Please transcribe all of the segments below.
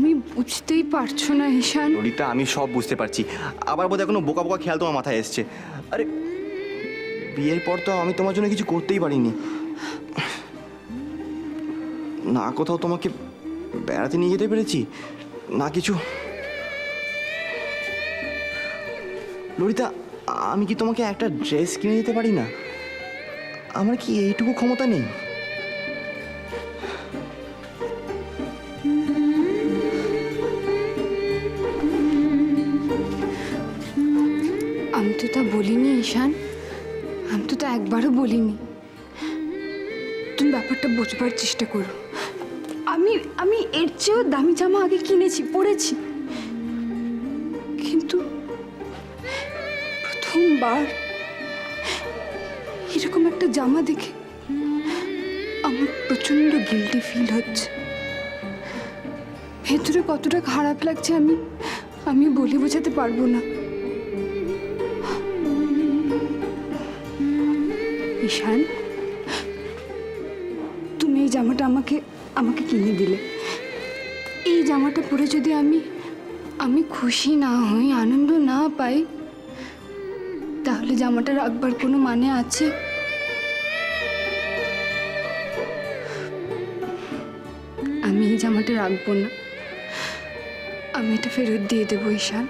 তুমি বুঝতেই পারছো না ঈশান। ললিতা, আমি সব বুঝতে পারছি। আবার বোধহয় এখনো বোকা বোকা খেয়াল তোমার মাথায় এসছে। আরে বিয়ের পর তো আমি তোমার জন্য কিছু করতেই পারিনি, না কোথাও তোমাকে বেড়াতে নিয়ে যেতে পেরেছি, না কিছু। ললিতা, আমি কি তোমাকে একটা ড্রেস কিনে দিতে পারি না? আমার কি এইটুকু ক্ষমতা নেই? আমি তো তা বলিনি ঈশান, আমি তো তা একবারও বলিনি। তুমি ব্যাপারটা বোঝবার চেষ্টা করো। আমি আমি এর চেয়েও দামি জামা আগে কিনেছি, পরেছি, কিন্তু প্রথমবার এরকম একটা জামা দেখে আমার প্রচন্ড গিল্টি ফিল হচ্ছে। ভেতরে কতটা খারাপ লাগছে আমি বলে বোঝাতে পারবো না। ঈশান, তুমি এই জামাটা আমাকে কিনে দিলে। এই জামাটা পরে যদি আমি খুশি না হই, আনন্দ না পাই, তাহলে জামাটা রাখবার কোনো মানে আছে? আমি এই জামাটা রাখবো না, আমি এটা ফেরত দিয়ে দেবো ঈশান।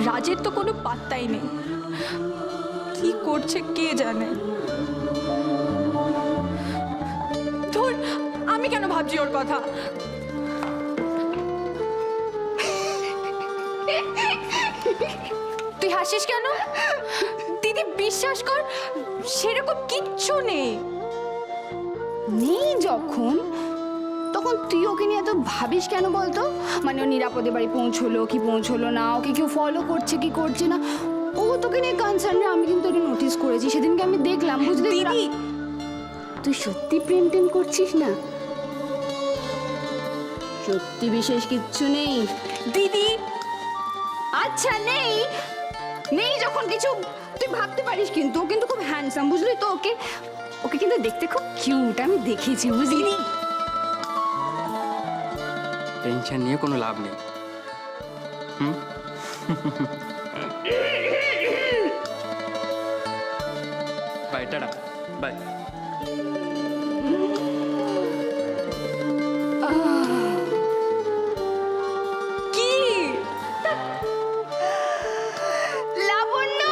রাজের তো কোনো পাত্তাই নেই, কি করছে কে জানে। ধুর, আমি কেন ভাবছি ওর কথা। তুই হাসিস কেন? দিদি বিশ্বাস কর, সেরকম কিচ্ছু নেই। নেই যখন, তখন তুই ওকে নিয়ে এত ভাবিস কেন বলতো? মানে ও নিরাপদে বাড়ি পৌঁছলো কি পৌঁছলো না, ওকে কেউ ফলো করছে কি করছে না, ও তোকে নিয়ে কনসার্ন। আমি কিন্তু ওটা নোটিস করেছি, সেদিনকে আমি দেখলাম। বুঝলি দিদি, তুই সত্যি প্রেম টেম করছিস না? সত্যি বিশেষ কিচ্ছু নেই দিদি। আচ্ছা নেই, নেই যখন কিছু তুই ভাবতে পারিস। কিন্তু ও কিন্তু খুব হ্যান্ডসাম, বুঝলি তো? ওকে কিন্তু দেখতে খুব কিউট, আমি দেখেছি, বুঝলি? টেনশন নিয়ে কোনো লাভ নেই। Bye, ta-ta, bye. কি Labanya,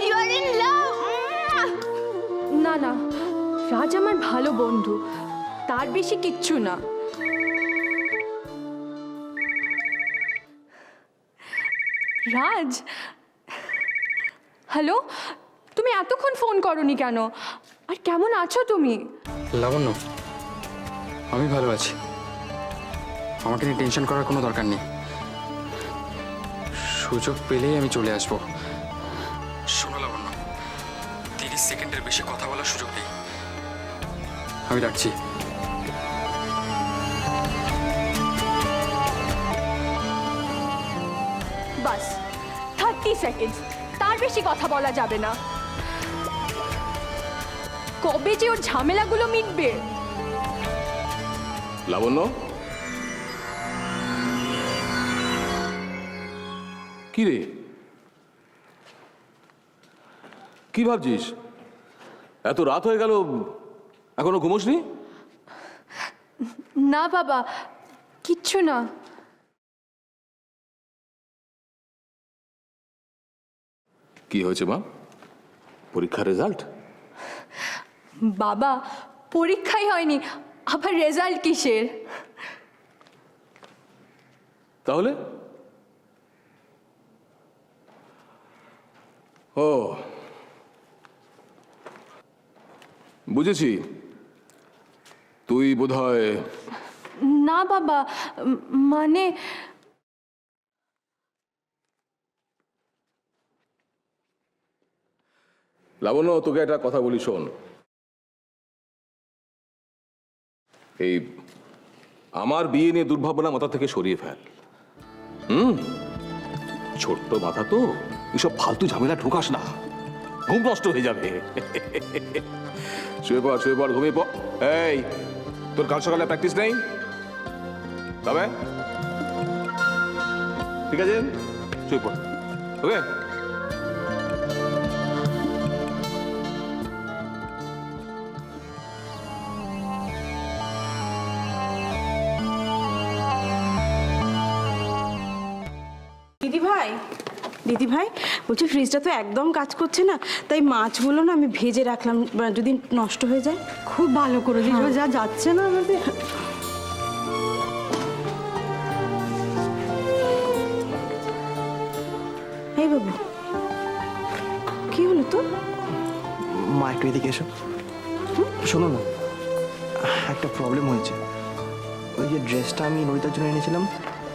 you R in love. না না, রাজ আমার ভালো বন্ধু, তার বেশি কিচ্ছু না। রাজ, হ্যালো, তুমি এতক্ষণ ফোন করোনি কেন? আর কেমন আছো তুমি? লাবণ্য, আমি ভালো আছি, আমাকে নিয়ে টেনশন করার কোনো দরকার নেই। সুযোগ পেলেই আমি চলে আসবো। শোনো লাবণ্য, 30 সেকেন্ডের বেশি কথা বলার সুযোগ নেই, আমি রাখছি। বাস 30 সেকেন্ড, তার বেশি কথা বলা যাবে না। কবে যে ওর ঝামেলাগুলো মিটবে। লাবণ্য, কি রে, কি ভাবছিস? এত রাত হয়ে গেল, এখনো ঘুমোসনি? না বাবা, কিচ্ছু না। কি হয়েছে মা? পরীক্ষার রেজাল্ট? বাবা, পরীক্ষাই হয়নি, আবার রেজাল্ট কিসের? তাহলে? ও বুঝেছি, তুই বোধহয় না বাবা, মানে লাবণ্য, তোকে একটা কথা বলি, শোন। এই আমার বিয়ে নিয়ে দুর্ভাবনা মাথা থেকে সরিয়ে ফেল। ছোট্ট মাথা তো, এসব ফালতু ঝামেলা ঢোকাস না, ঘুম নষ্ট হয়ে যাবে। শুয়ে পড়, ঘুমিয়ে পড়। এই, তোর কাল সকালে প্র্যাকটিস নেই? তবে ঠিক আছে, শুয়ে পড়, ওকে? দিদি ভাই বলছি, ফ্রিজটা তো একদম কাজ করছে না, তাই মাছগুলো না আমি ভেজে রাখলাম, যদি নষ্ট হয়ে যায়। খুব ভালো করে দিল, যা যাচ্ছে না আমাদের। এই বাবু, কি হলো তো? মা একটু এদিকে এসো। শোনো না, একটা প্রবলেম হয়েছে। ওই যে ড্রেসটা আমি ললিতার জন্য এনেছিলাম,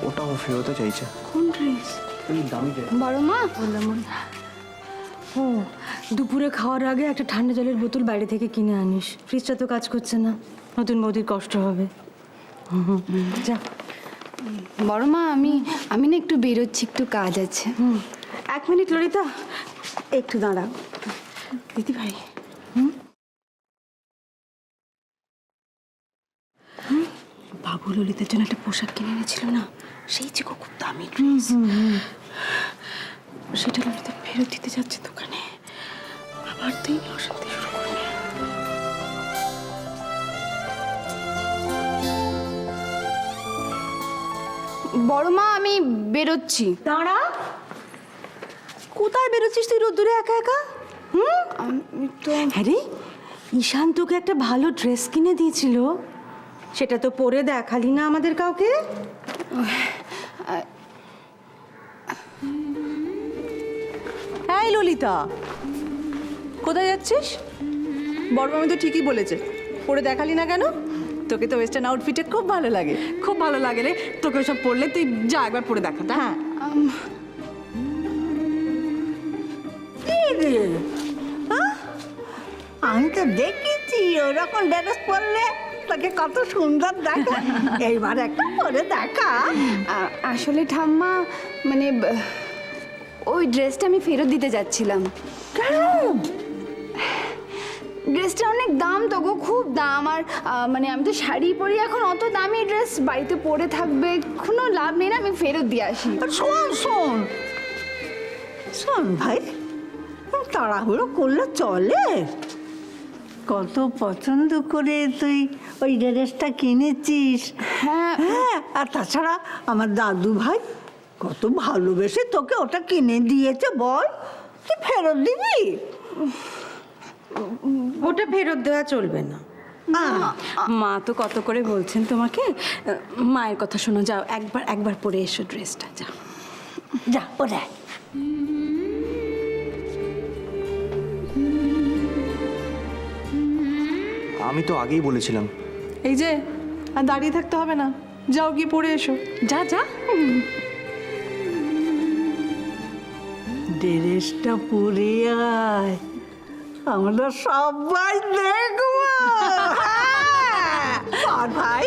ওটাও ফেরোতে চাইছে। কোন ড্রেস? ওই দামি ড্রেস। বড় মা, ও, দুপুরে খাওয়ার আগে একটা ঠান্ডা জলের বোতল বাইরে থেকে কিনে আনিস, ফ্রিজটা তো কাজ করছে না, নতুন বৌদির কষ্ট হবে। যা। বড় মা, আমি না একটু বেরোচ্ছি, একটু কাজ আছে। 1 মিনিট ললিতা, একটু দাঁড়াও। দিদি ভাই, বাবু ললিতার জন্য একটা পোশাক কিনে এনেছিল না, সেই যে খুব দামি ড্রেস, সেটা ললিতা ফেরত দিতে যাচ্ছে দোকানে, আবার তুই অশান্তি শুরু করবে। বড় মা, আমি বেরোচ্ছি। দাঁড়া, কোথায় বেরোচ্ছিস তুই রোদ্দুরে একা একা? আমি তো হ্যাঁ রে, ঈশান তোকে একটা ভালো ড্রেস কিনে দিয়েছিল, সেটা তো পরে দেখালি না আমাদের কাউকে। এই ললিতা, কোথায় যাচ্ছিস? বড় মামি তো ঠিকই বলেছে, পরে দেখালি না কেন? তোকে তো ওয়েস্টার্ন আউটফিটে খুব ভালো লাগে। খুব ভালো লাগে রে, তোকে ওসব পরলে তুই যা একবার পরে দেখা। হ্যাঁ, আমি তো দেখেছি ওরকম ড্রেস পরলে তোকে কত সুন্দর দেখা। এইবার একটা পরে দেখা। আসলে ঠাম্মা, মানে ওই ড্রেসটা আমি ফেরত দিতে যাচ্ছিলাম। কেন? ড্রেসটা অনেক দাম তো গো, খুব দাম। আর মানে আমি তো শাড়ি পরি, এখন অত দামি ড্রেস বাড়িতে পরে থাকবে, কোনো লাভ নেই না, আমি ফেরত দিয়ে আসি। শোন শোন শোন ভাই, তাড়াহুড়ো করলে চলে? কত পছন্দ করে তুই ওই ড্রেসটা কিনেছিস। হ্যাঁ, হ্যাঁ, আর তাছাড়া আমার দাদু ভাই কত ভালোবেসে তোকে ওটা কিনে দিয়েছে, বল তুই ফেরত দিবি? ওটা ফেরত দেওয়া চলবে না। মা তো কত করে বলছেন তোমাকে, মায়ের কথা শোনো, যাও একবার পরে এসো ড্রেসটা, যাও। যা পরে আয়। আমি তো আগেই বলেছিলাম। এই যে, আর দাঁড়িয়ে থাকতে হবে না, যাও গিয়ে পরে এসো, যা যা। ড্রেসটা পরে আয়, আমরা সবাই দেখবো। আর ভাই